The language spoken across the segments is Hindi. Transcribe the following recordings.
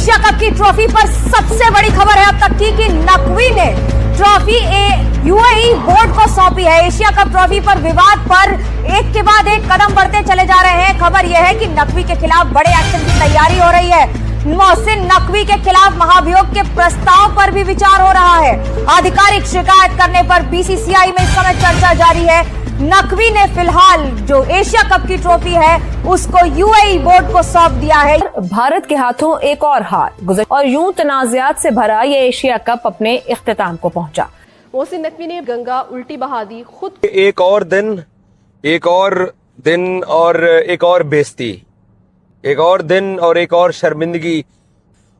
एशिया कप की ट्रॉफी पर सबसे बड़ी खबर है अब तक की कि नकवी ने ट्रॉफी यूएई बोर्ड को सौंपी है। एशिया कप ट्रॉफी पर विवाद पर एक के बाद एक कदम बढ़ते चले जा रहे हैं। खबर यह है कि नकवी के खिलाफ बड़े एक्शन की तैयारी हो रही है। मोहसिन नकवी के खिलाफ महाभियोग के प्रस्ताव पर भी विचार हो रहा है। आधिकारिक शिकायत करने पर बीसीसीआई में इस समय चर्चा जारी है। नकवी ने फिलहाल जो एशिया कप की ट्रॉफी है उसको यूएई बोर्ड को सौंप दिया है। भारत के हाथों एक और हार गुजर और यूं तनाज़ात से भरा ये एशिया कप अपने इख्तिताम को पहुंचा। मोहसिन नकवी ने गंगा उल्टी बहा दी, खुद एक और दिन और एक और बेइज्जती, एक और दिन और एक और शर्मिंदगी।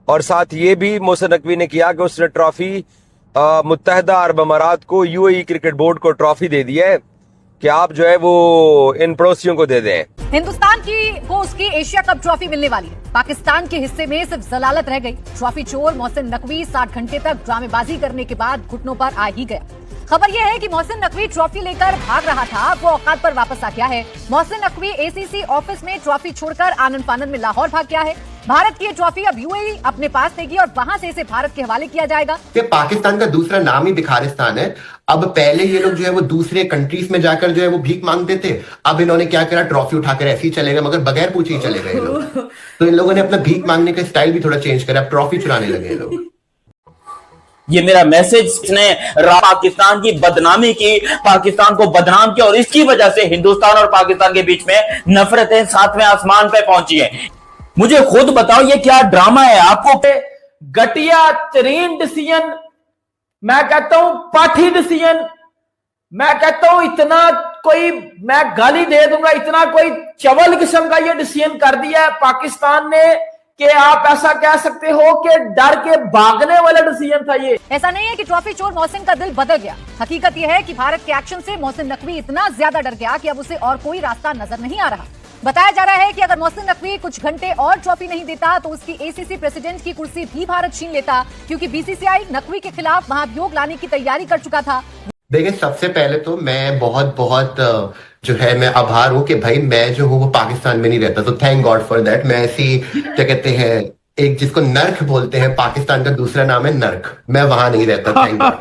और साथ ये भी मोहसिन नकवी ने किया कि उसने ट्रॉफी मुत्तहदा अरब अमारात को, यूएई क्रिकेट बोर्ड को ट्रॉफी दे दी है कि आप जो है वो इन पड़ोसियों को दे दें। हिंदुस्तान को उसकी एशिया कप ट्रॉफी मिलने वाली है। पाकिस्तान के हिस्से में सिर्फ जलालत रह गई। ट्रॉफी चोर मोहसिन नकवी 60 घंटे तक ड्रामेबाजी करने के बाद घुटनों पर आ ही गया। खबर यह है कि मोहसिन नकवी ट्रॉफी लेकर भाग रहा था, वो औकात पर वापस आ गया है। मोहसिन नकवी एसीसी ऑफिस में ट्रॉफी छोड़कर आनंद फानंद में लाहौर भाग गया है। भारत की ये ट्रॉफी अब यूएई अपने पास लेगी और वहां से इसे भारत के हवाले किया जाएगा। कि पाकिस्तान का दूसरा नाम ही भिखारिस्तान है। अब पहले ये लोग जो है वो दूसरे कंट्रीज में जाकर जो है वो भीख मांगते थे, अब इन्होंने क्या करा, ट्रॉफी उठाकर ऐसे ही चले गए, मगर बगैर पूछे ही चले गए लोग। तो इन लोगों ने अपना भीख मांगने का स्टाइल भी थोड़ा चेंज करा, अब ट्रॉफी चुराने लगे लोग। ये मेरा मैसेज, इसने पाकिस्तान की बदनामी की, पाकिस्तान को बदनाम किया और इसकी वजह से हिंदुस्तान और पाकिस्तान के बीच में नफरतें 7वें आसमान पे पहुंची है। मुझे खुद बताओ ये क्या ड्रामा है? आपको घटिया तरीन डिसीजन, मैं कहता हूं पाठी डिसीजन, मैं कहता हूं इतना कोई, मैं गाली दे दूंगा, इतना कोई चवल किस्म का ये डिसीजन कर दिया है पाकिस्तान ने कि आप ऐसा कह सकते हो कि डर के भागने वाला डिसीजन था ये। ऐसा नहीं है कि ट्रॉफी चोर मोहसिन का दिल बदल गया। हकीकत यह है कि भारत के एक्शन से मोहसिन नकवी इतना ज्यादा डर गया कि अब उसे और कोई रास्ता नजर नहीं आ रहा। बताया जा रहा है कि अगर मोहसिन नकवी कुछ घंटे और ट्रॉफी नहीं देता तो उसकी एसीसी प्रेसिडेंट की कुर्सी भी भारत छीन लेता, क्योंकि बीसीसीआई नकवी के खिलाफ महाभियोग लाने की तैयारी कर चुका था। देखिए, सबसे पहले तो मैं बहुत जो है मैं आभार हूं कि भाई मैं जो हूँ वो पाकिस्तान में नहीं रहता, तो थैंक गॉड फॉर दैट। मैं ऐसी क्या कहते हैं, एक जिसको नर्क बोलते हैं, पाकिस्तान का दूसरा नाम है नर्क, मैं वहां नहीं रहता, थैंक गॉड।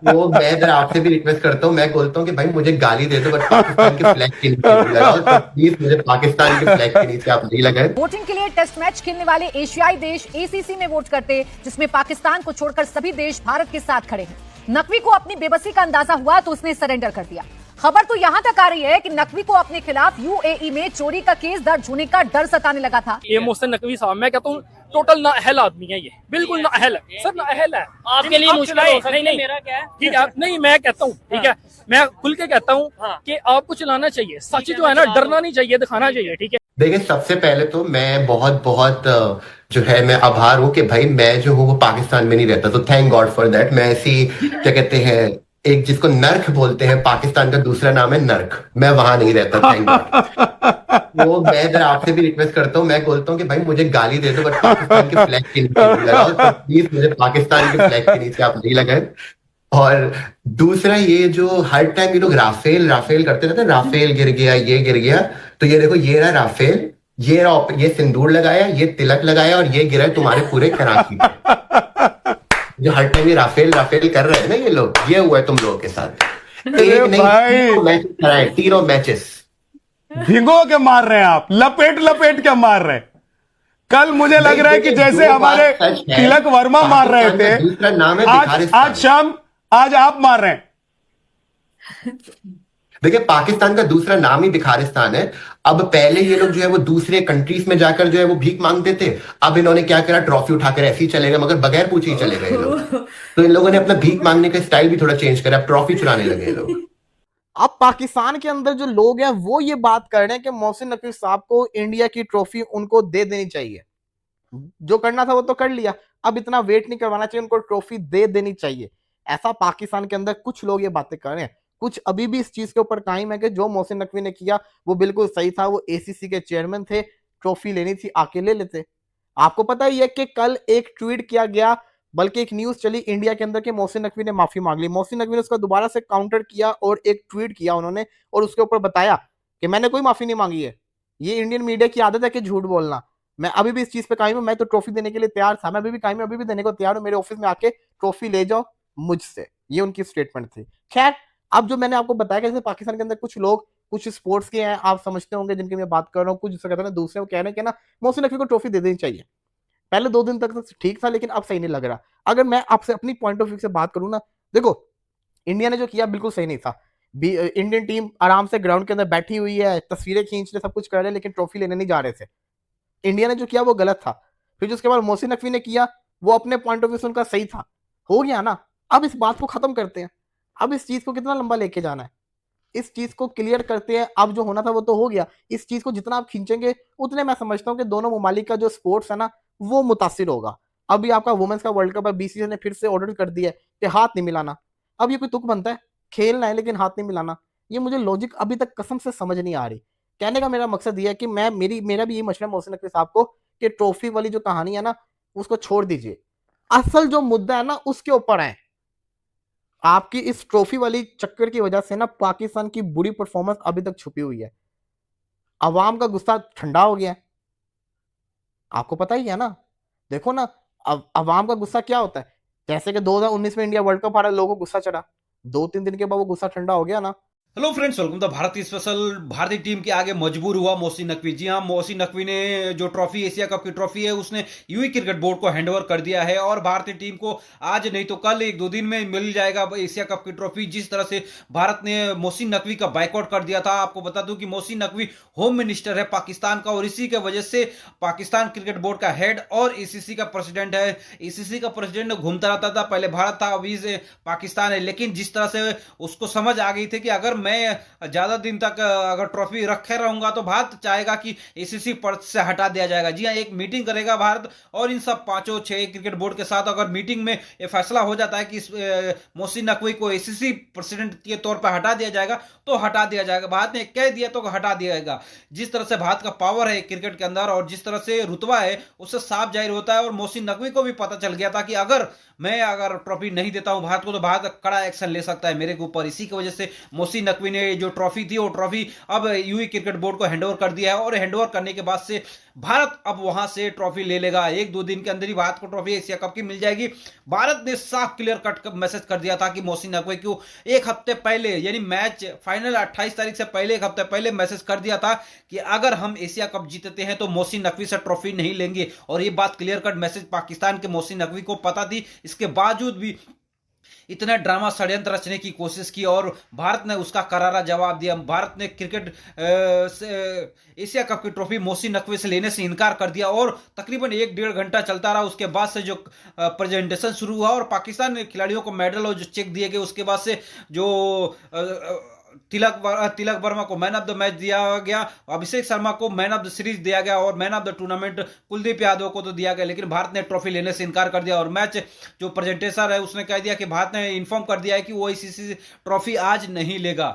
तो मैं इधर आपसे भी रिक्वेस्ट करता हूँ, मैं बोलता हूँ कि भाई मुझे गाली दे दो बट पाकिस्तान के फ्लैग के नीचे नहीं लगाओ, तो प्लीज मुझे पाकिस्तान के फ्लैग के नीचे आप नहीं लगाए। वोटिंग के लिए टेस्ट मैच खेलने वाले एशियाई देश एसीसी में वोट करते, जिसमें पाकिस्तान को छोड़कर सभी देश भारत के साथ खड़े हैं। नकवी को अपनी बेबसी का अंदाजा हुआ तो उसने सरेंडर कर दिया। खबर तो यहाँ तक आ रही है कि नकवी को अपने खिलाफ यूएई में चोरी का केस दर्ज होने का डर सताने लगा था। ये मोहसिन नकवी साहब, मैं कहता हूँ टोटल नाअहल आदमी है, ये बिल्कुल नाअहल है सर, नाअहल है। आपके लिए मुश्किल हो सकती है, मेरा क्या है, ठीक है, नहीं मैं कहता हूँ, ठीक है, मैं खुल के कहता हूँ कि आपको चलाना चाहिए, सच जो है ना, डरना नहीं चाहिए, दिखाना चाहिए, ठीक है। देखिए, सबसे पहले तो मैं बहुत जो है मैं आभार हूं कि भाई मैं जो हूँ वो पाकिस्तान में नहीं रहता, तो थैंक गॉड फॉर दैट। मैं ऐसी क्या कहते हैं, एक जिसको नर्क बोलते हैं, पाकिस्तान का दूसरा नाम है नर्क, मैं वहां नहीं रहता, थैंक गॉड। तो मैं इधर आपसे भी रिक्वेस्ट करता हूँ, मैं बोलता हूँ कि भाई मुझे गाली दे दो बट पाकिस्तान के फ्लैग के नीचे नहीं लगाओ, तो प्लीज मुझे पाकिस्तान के फ्लैग के नीचे आप नहीं लगाए। और दूसरा, ये जो हर टाइम ये लोग राफेल करते रहते हैं, राफेल गिर गया, ये गिर गया, तो ये देखो, ये रहा राफेल, ये सिंदूर लगाया, ये तिलक लगाया और ये गिरा तुम्हारे पूरे कराची जो हर टाइम ये राफेल कर रहे हैं ना ये लोग, ये हुआ है तुम लोगों के साथ। एक नहीं, तीनों मैचेस भिगो के मार रहे हैं आप, लपेट के मार रहे हैं। कल मुझे लग रहा है कि जैसे हमारे तिलक वर्मा मार रहे थे, दूसरा नाम है आज शाम आज आप मार रहे हैं। देखिए, पाकिस्तान का दूसरा नाम ही भिखारिस्तान है। अब पहले ये लोग जो है वो दूसरे कंट्रीज में जाकर जो है वो भीख मांगते थे, अब इन्होंने क्या करा, ट्रॉफी उठाकर ऐसे ही चले गए, मगर बगैर पूछे ही चले गए लोग। तो इन लोगों ने अपना भीख मांगने का स्टाइल भी थोड़ा चेंज करा, अब ट्रॉफी चुराने लगे लोग। अब पाकिस्तान के अंदर जो लोग हैं वो ये बात कर रहे हैं कि मोहसिन नकवी साहब को इंडिया की ट्रॉफी उनको दे देनी चाहिए। जो करना था वो तो कर लिया, अब इतना वेट नहीं करवाना चाहिए, उनको ट्रॉफी दे देनी चाहिए। ऐसा पाकिस्तान के अंदर कुछ लोग ये बातें कर रहे हैं, कुछ अभी भी इस चीज के ऊपर कायम है कि जो मोहसिन नकवी ने किया वो बिल्कुल सही था, वो एसीसी के चेयरमैन थे, ट्रॉफी लेनी थी आके ले लेते। आपको पता ही है कि कल एक ट्वीट किया गया, बल्कि एक न्यूज चली इंडिया के अंदर कि मोहसिन नकवी ने माफी मांग ली। मोहसिन नकवी ने उसका दोबारा से काउंटर किया और एक ट्वीट किया उन्होंने, और उसके ऊपर बताया कि मैंने कोई माफी नहीं मांगी है। ये इंडियन मीडिया की आदत है कि झूठ बोलना। मैं अभी भी इस चीज पे कायम हूं, मैं तो ट्रॉफी देने के लिए तैयार था, मैं अभी भी कायम हूं, अभी भी देने को तैयार हूं, मेरे ऑफिस में आके ट्रॉफी ले जाओ मुझसे, ये उनकी स्टेटमेंट थी। खैर, अब जो मैंने आपको बताया कि जैसे पाकिस्तान के अंदर कुछ लोग कुछ स्पोर्ट्स के हैं, आप समझते होंगे जिनकी मैं बात कर रहा हूँ, कुछ जिससे कहते हैं दूसरे वो कह रहे हैं कि ना मोहसिन नकवी को ट्रॉफी दे देनी चाहिए। पहले 2 दिन तक तो ठीक था, लेकिन अब सही नहीं लग रहा। अगर मैं आपसे अपनी पॉइंट ऑफ व्यू से बात करूं ना, देखो इंडिया ने जो किया बिल्कुल सही नहीं था। इंडियन टीम आराम से ग्राउंड के अंदर बैठी हुई है, तस्वीरें खींच रहे, सब कुछ कर रहे हैं, लेकिन ट्रॉफी लेने नहीं जा रहे थे। इंडिया ने जो किया वो गलत था। फिर जो उसके बाद मोहसिन नकवी ने किया वो अपने पॉइंट ऑफ व्यू से उनका सही था, हो गया ना। अब इस बात को खत्म करते हैं। अब इस चीज को कितना लंबा लेके जाना है, इस चीज को क्लियर करते हैं। अब जो होना था वो तो हो गया, इस चीज को जितना आप खींचेंगे उतने मैं समझता हूँ कि दोनों ममालिक का जो स्पोर्ट्स है ना वो मुतासिर होगा। अभी आपका वुमेन्स का वर्ल्ड कप है, बीसीसीआई ने फिर से ऑर्डर कर दिया है कि हाथ नहीं मिलाना। अब ये कोई तुक बनता है, खेलना है लेकिन हाथ नहीं मिलाना। ये मुझे लॉजिक अभी तक कसम से समझ नहीं आ रही। कहने का मेरा मकसद ये है कि मेरा भी ये मशवरा मोहसिन नकवी साहब को कि ट्रॉफी वाली जो कहानी है ना उसको छोड़ दीजिए, असल जो मुद्दा है ना उसके ऊपर है। आपकी इस ट्रॉफी वाली चक्कर की वजह से ना पाकिस्तान की बुरी परफॉर्मेंस अभी तक छुपी हुई है। अवाम का गुस्सा ठंडा हो गया है, आपको पता ही है ना। देखो ना, अवाम का गुस्सा क्या होता है, जैसे कि 2019 में इंडिया वर्ल्ड कप हारा, लोगों को गुस्सा चढ़ा, 2-3 दिन के बाद वो गुस्सा ठंडा हो गया ना। हेलो फ्रेंड्स, वेलकम टू भारतीय स्पेशल। भारतीय टीम के आगे मजबूर हुआ मोहसिन नकवी। जी हां, मोहसिन नकवी ने जो ट्रॉफी, एशिया कप की ट्रॉफी है, उसने यूएई क्रिकेट बोर्ड को हैंडओवर कर दिया है और भारतीय टीम को आज नहीं तो कल 1-2 दिन में मिल जाएगा एशिया कप की ट्रॉफी। जिस तरह से भारत ने मोहसिन नकवी का बाइकआउट कर दिया था, आपको बता दूं कि मोहसिन नकवी होम मिनिस्टर है पाकिस्तान का और इसी के वजह से पाकिस्तान क्रिकेट बोर्ड का हेड और एसीसी का प्रेसिडेंट है। एसीसी का प्रेसिडेंट घूमता रहता था, पहले भारत था, अभी से पाकिस्तान है। लेकिन जिस तरह से उसको समझ आ गई थी कि अगर मैं ज्यादा दिन तक अगर ट्रॉफी रखे रहूंगा तो भारत चाहेगा कि एसीसी पद से हटा दिया जाएगा। जी हां, एक मीटिंग करेगा भारत और इन सब 5-6 क्रिकेट बोर्ड के साथ। अगर मीटिंग में यह फैसला हो जाता है कि मोहसिन नकवी को एसीसी प्रेसिडेंट के तौर पर हटा दिया जाएगा तो हटा दिया जाएगा। भारत ने कह दिया तो हटा दिया जाएगा। जिस तरह से भारत का पावर है क्रिकेट के अंदर और जिस तरह से रुतबा है उससे साफ जाहिर होता है। और मोहसिन नकवी को भी पता चल गया था कि अगर ट्रॉफी नहीं देता हूं भारत को तो भारत कड़ा एक्शन ले सकता है मेरे ऊपर। इसी की वजह से मोहसिन नकवी ने जो ट्रॉफी थी वो ट्रॉफी अब यूएई क्रिकेट बोर्ड को हैंडओवर कर दिया है और हैंडओवर करने के बाद से भारत अब वहां से ट्रॉफी ले लेगा। 1-2 दिन के अंदर ही भारत को ट्रॉफी एशिया कप की मिल जाएगी। भारत ने साफ क्लियर कट मैसेज कर दिया था कि मोहसिन नकवी को एक हफ्ते पहले, यानी मैच फाइनल 28 तारीख से पहले, एक हफ्ते पहले मैसेज कर दिया था कि अगर हम एशिया कप जीतते हैं तो मोहसिन नकवी से ट्रॉफी नहीं लेंगे। और ये बात क्लियर कट मैसेज पाकिस्तान के मोहसिन नकवी को पता थी। इसके बावजूद भी इतना ड्रामा षड्यंत्र रचने की कोशिश की और भारत ने उसका करारा जवाब दिया। भारत ने क्रिकेट एशिया कप की ट्रॉफी मोहसिन नकवी से लेने से इनकार कर दिया और तकरीबन 1-1.5 घंटा चलता रहा। उसके बाद से जो प्रेजेंटेशन शुरू हुआ और पाकिस्तान ने खिलाड़ियों को मेडल और जो चेक दिए गए, उसके बाद से जो तिलक वर्मा को मैन ऑफ द मैच दिया गया, अभिषेक शर्मा को मैन ऑफ द सीरीज दिया गया और man of the tournament Kuldeep Yadav को तो दिया गया। लेकिन भारत ने ट्रॉफी लेने से इनकार कर दिया और मैच जो प्रेजेंटेशन है उसने कह दिया कि भारत ने इन्फॉर्म कर दिया है कि वो आईसीसी ट्रॉफी आज नहीं लेगा।